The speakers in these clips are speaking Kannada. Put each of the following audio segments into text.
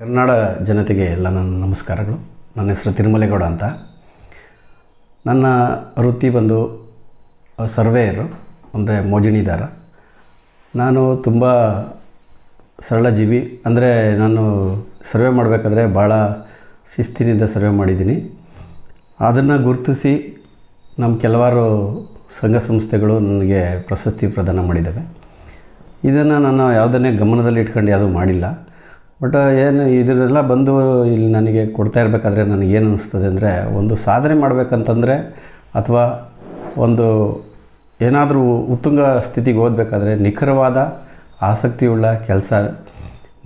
ಕನ್ನಡ ಜನತೆಗೆ ಎಲ್ಲ ನನ್ನ ನಮಸ್ಕಾರಗಳು. ನನ್ನ ಹೆಸರು ತಿರುಮಲೇಗೌಡ ಅಂತ. ನನ್ನ ವೃತ್ತಿ ಬಂದು ಸರ್ವೇಯರು, ಅಂದರೆ ಮೋಜಣಿದಾರ. ನಾನು ತುಂಬ ಸರಳ ಜೀವಿ. ಅಂದರೆ ನಾನು ಸರ್ವೆ ಮಾಡಬೇಕಾದ್ರೆ ಭಾಳ ಶಿಸ್ತಿನಿಂದ ಸರ್ವೆ ಮಾಡಿದ್ದೀನಿ. ಅದನ್ನು ಗುರುತಿಸಿ ನಮ್ಮ ಕೆಲವಾರು ಸಂಘ ಸಂಸ್ಥೆಗಳು ನನಗೆ ಪ್ರಶಸ್ತಿ ಪ್ರದಾನ ಮಾಡಿದ್ದಾವೆ. ಇದನ್ನು ನಾನು ಯಾವುದನ್ನೇ ಗಮನದಲ್ಲಿ ಇಟ್ಕೊಂಡು ಯಾವುದೂ ಮಾಡಿಲ್ಲ. ಬಟ್ ಏನು ಇದನ್ನೆಲ್ಲ ಬಂದು ಇಲ್ಲಿ ನನಗೆ ಕೊಡ್ತಾ ಇರಬೇಕಾದ್ರೆ ನನಗೇನು ಅನ್ನಿಸ್ತದೆ ಅಂದರೆ, ಒಂದು ಸಾಧನೆ ಮಾಡಬೇಕಂತಂದರೆ ಅಥವಾ ಒಂದು ಏನಾದರೂ ಉತ್ತುಂಗ ಸ್ಥಿತಿಗೆ ಓದಬೇಕಾದ್ರೆ ನಿಖರವಾದ ಆಸಕ್ತಿಯುಳ್ಳ ಕೆಲಸ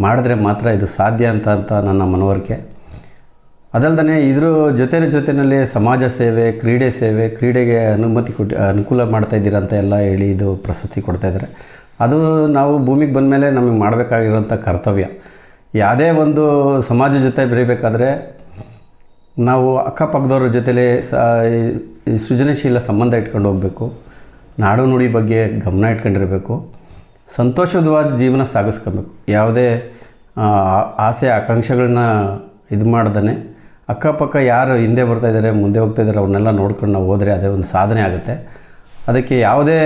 ಮಾಡಿದ್ರೆ ಮಾತ್ರ ಇದು ಸಾಧ್ಯ ಅಂತ ನನ್ನ ಮನವರಿಕೆ. ಅದಲ್ಲದೆ ಇದ್ರ ಜೊತೆಯಲ್ಲಿ ಸಮಾಜ ಸೇವೆ, ಕ್ರೀಡೆಗೆ ಅನುಕೂಲ ಮಾಡ್ತಾಯಿದ್ದೀರ ಅಂತ ಎಲ್ಲ ಹೇಳಿ ಇದು ಪ್ರಶಸ್ತಿ ಕೊಡ್ತಾಯಿದ್ದಾರೆ. ಅದು ನಾವು ಭೂಮಿಗೆ ಬಂದ ಮೇಲೆ ನಮಗೆ ಮಾಡಬೇಕಾಗಿರೋಂಥ ಕರ್ತವ್ಯ. ಯಾವುದೇ ಒಂದು ಸಮಾಜ ಜೊತೆ ಬೆರೀಬೇಕಾದ್ರೆ ನಾವು ಅಕ್ಕಪಕ್ಕದವ್ರ ಜೊತೆಲೇ ಸೃಜನಶೀಲ ಸಂಬಂಧ ಇಟ್ಕೊಂಡು ಹೋಗಬೇಕು. ನಾಡು ನುಡಿ ಬಗ್ಗೆ ಗಮನ ಇಟ್ಕೊಂಡಿರಬೇಕು. ಸಂತೋಷವಾದ ಜೀವನ ಸಾಗಿಸ್ಕೊಬೇಕು. ಯಾವುದೇ ಆಸೆ ಆಕಾಂಕ್ಷೆಗಳನ್ನ ಇದು ಮಾಡ್ದೇ ಅಕ್ಕಪಕ್ಕ ಯಾರು ಹಿಂದೆ ಬರ್ತಾಯಿದ್ದಾರೆ, ಮುಂದೆ ಹೋಗ್ತಾಯಿದ್ದಾರೆ, ಅವ್ರನ್ನೆಲ್ಲ ನೋಡ್ಕೊಂಡು ನಾವು ಹೋದರೆ ಅದೇ ಒಂದು ಸಾಧನೆ ಆಗುತ್ತೆ. ಅದಕ್ಕೆ ಯಾವುದೇ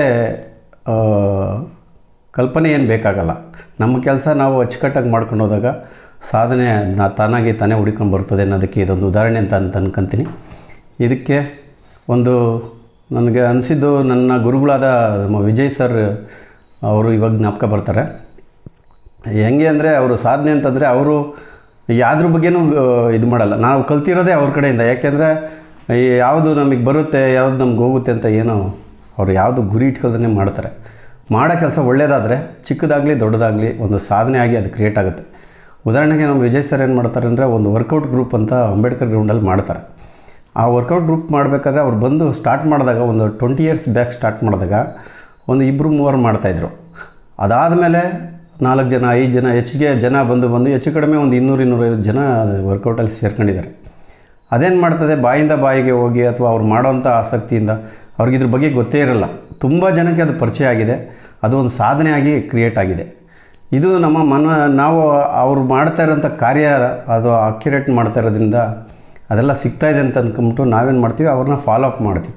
ಕಲ್ಪನೆ ಏನು ಬೇಕಾಗಲ್ಲ. ನಮ್ಮ ಕೆಲಸ ನಾವು ಅಚ್ಚುಕಟ್ಟಾಗಿ ಮಾಡ್ಕೊಂಡು ಹೋದಾಗ ಸಾಧನೆ ತಾನೇ ಹುಡ್ಕೊಂಡು ಬರ್ತದೆ ಅನ್ನೋದಕ್ಕೆ ಇದೊಂದು ಉದಾಹರಣೆ ಅಂತ ಅನ್ಕೊಂತೀನಿ. ಇದಕ್ಕೆ ಒಂದು ನನಗೆ ಅನಿಸಿದ್ದು, ನನ್ನ ಗುರುಗಳಾದ ನಮ್ಮ ವಿಜಯ್ ಸರ್ ಅವರು ಇವಾಗ ಜ್ಞಾಪಕ ಬರ್ತಾರೆ. ಹೆಂಗೆ ಅಂದರೆ, ಅವರು ಸಾಧನೆ ಅಂತಂದರೆ ಅವರು ಯಾವುದ್ರ ಬಗ್ಗೆನೂ ಇದು ಮಾಡಲ್ಲ. ನಾವು ಕಲ್ತಿರೋದೇ ಅವ್ರ ಕಡೆಯಿಂದ. ಯಾಕೆಂದರೆ ಯಾವುದು ನಮಗೆ ಬರುತ್ತೆ, ಯಾವುದು ನಮ್ಗೆ ಹೋಗುತ್ತೆ ಅಂತ ಏನೋ ಅವರು ಯಾವುದು ಗುರಿ ಇಟ್ಕೊಳ್ದೇ ಮಾಡ್ತಾರೆ. ಮಾಡೋ ಕೆಲಸ ಒಳ್ಳೆಯದಾದರೆ ಚಿಕ್ಕದಾಗಲಿ ದೊಡ್ಡದಾಗಲಿ ಒಂದು ಸಾಧನೆ ಆಗಿ ಅದು ಕ್ರಿಯೇಟ್ ಆಗುತ್ತೆ. ಉದಾಹರಣೆಗೆ ನಮ್ಮ ವಿಜಯ್ ಸರ್ ಏನು ಮಾಡ್ತಾರೆ ಅಂದರೆ, ಒಂದು ವರ್ಕೌಟ್ ಗ್ರೂಪ್ ಅಂತ ಅಂಬೇಡ್ಕರ್ ಗ್ರೌಂಡಲ್ಲಿ ಮಾಡ್ತಾರೆ. ಆ ವರ್ಕೌಟ್ ಗ್ರೂಪ್ ಮಾಡಬೇಕಾದ್ರೆ ಅವ್ರು ಬಂದು ಸ್ಟಾರ್ಟ್ ಮಾಡಿದಾಗ, ಒಂದು 20 years ಬ್ಯಾಕ್ ಸ್ಟಾರ್ಟ್ ಮಾಡಿದಾಗ ಒಂದು 2-3 ಮಾಡ್ತಾಯಿದ್ರು. ಅದಾದಮೇಲೆ 4 ಜನ 5 ಜನ ಹೆಚ್ಚಿಗೆ ಜನ ಬಂದು ಹೆಚ್ಚು ಕಡಿಮೆ ಒಂದು 200-250 ಜನ ವರ್ಕೌಟಲ್ಲಿ ಸೇರ್ಕೊಂಡಿದ್ದಾರೆ. ಅದೇನು ಮಾಡ್ತದೆ, ಬಾಯಿಂದ ಬಾಯಿಗೆ ಹೋಗಿ ಅಥವಾ ಅವ್ರು ಮಾಡೋವಂಥ ಆಸಕ್ತಿಯಿಂದ ಅವ್ರಿಗಿದ್ರ ಬಗ್ಗೆ ಗೊತ್ತೇ ಇರಲ್ಲ. ತುಂಬ ಜನಕ್ಕೆ ಅದು ಪರಿಚಯ ಆಗಿದೆ. ಅದು ಒಂದು ಸಾಧನೆಯಾಗಿ ಕ್ರಿಯೇಟ್ ಆಗಿದೆ. ಇದು ನಾವು ಅವ್ರು ಮಾಡ್ತಾ ಇರೋಂಥ ಕಾರ್ಯ ಅದು ಅಕ್ಯುರೇಟ್ ಮಾಡ್ತಾ ಇರೋದ್ರಿಂದ ಅದೆಲ್ಲ ಸಿಗ್ತಾಯಿದೆ ಅಂತ ಅಂದ್ಕೊಂಬಿಟ್ಟು ನಾವೇನು ಮಾಡ್ತೀವಿ, ಅವ್ರನ್ನ ಫಾಲೋ ಅಪ್ ಮಾಡ್ತೀವಿ.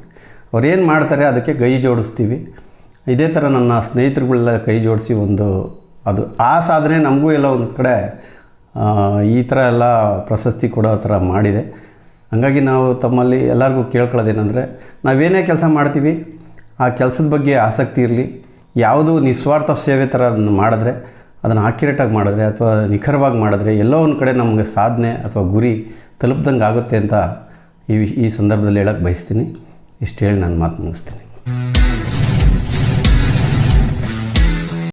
ಅವ್ರು ಏನು ಮಾಡ್ತಾರೆ ಅದಕ್ಕೆ ಕೈ ಜೋಡಿಸ್ತೀವಿ. ಇದೇ ಥರ ನನ್ನ ಸ್ನೇಹಿತರುಗಳೆಲ್ಲ ಕೈ ಜೋಡಿಸಿ ಅದು ಆ ಸಾಧನೆ ನಮಗೂ ಎಲ್ಲ ಒಂದು ಕಡೆ ಈ ಥರ ಎಲ್ಲ ಪ್ರಶಸ್ತಿ ಕೊಡೋ ಥರ ಮಾಡಿದೆ. ಹಾಗಾಗಿ ನಾವು ತಮ್ಮಲ್ಲಿ ಎಲ್ಲರಿಗೂ ಕೇಳ್ಕೊಳ್ಳೋದೇನೆಂದರೆ, ನಾವೇನೇ ಕೆಲಸ ಮಾಡ್ತೀವಿ ಆ ಕೆಲಸದ ಬಗ್ಗೆ ಆಸಕ್ತಿ ಇರಲಿ. ಯಾವುದು ನಿಸ್ವಾರ್ಥ ಸೇವೆ ಥರ ಮಾಡಿದ್ರೆ, ಅದನ್ನು ಆಕ್ಯುರೇಟಾಗಿ ಮಾಡಿದ್ರೆ ಅಥವಾ ನಿಖರವಾಗಿ ಮಾಡಿದ್ರೆ ಎಲ್ಲೋ ಒಂದು ಕಡೆ ನಮಗೆ ಸಾಧನೆ ಅಥವಾ ಗುರಿ ತಲುಪ್ದಂಗೆ ಆಗುತ್ತೆ ಅಂತ ಈ ಸಂದರ್ಭದಲ್ಲಿ ಹೇಳೋಕ್ಕೆ ಬಯಸ್ತೀನಿ. ಇಷ್ಟು ಹೇಳಿ ನಾನು ಮಾತು ಮುಗಿಸ್ತೀನಿ.